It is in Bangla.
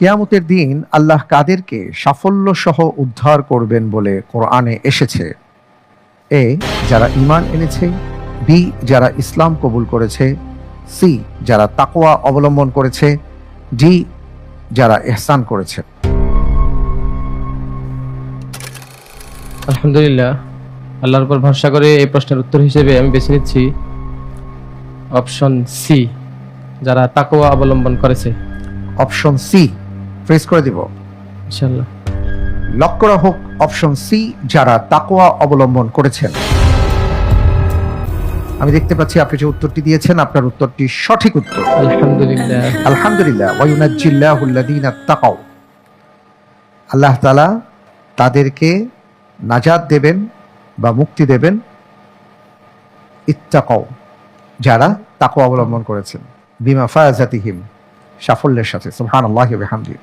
কিয়ামতের দিন আল্লাহ কাদেরকে সাফল্য সহ উদ্ধার করবেন বলে কোরআনে এসেছে? এ, যারা ঈমান এনেছে। বি, যারা ইসলাম কবুল করেছে। সি, যারা তাকওয়া অবলম্বন করেছে। ডি, যারা ইহসান করেছে। আলহামদুলিল্লাহ, আল্লাহর উপর ভরসা করে এই প্রশ্নের উত্তর হিসেবে আমি বেছে নিচ্ছি অপশন সি, যারা তাকওয়া অবলম্বন করেছে। অপশন সি ফ্রেজ করে দিব। ইনশাআল্লাহ। লক করা হোক অপশন সি, যারা তাকওয়া অবলম্বন করেছেন। আমি দেখতে পাচ্ছি আপনি যে উত্তরটি দিয়েছেন, আপনার উত্তরটি সঠিক উত্তর। আলহামদুলিল্লাহ। আলহামদুলিল্লাহ। ওয়ায়ুনাজ্জিল্লাহুল্লাযীনা তাকাও, আল্লাহ তাআলা তাদেরকে নাজাত দেবেন বা মুক্তি দেবেন, ইত্তাকাও, যারা তাকওয়া অবলম্বন করেছেন, বিমা ফাযাতিহিম, সাফল্যের সাথে। সুবহানাল্লাহি ওয়া বিহামদিহি।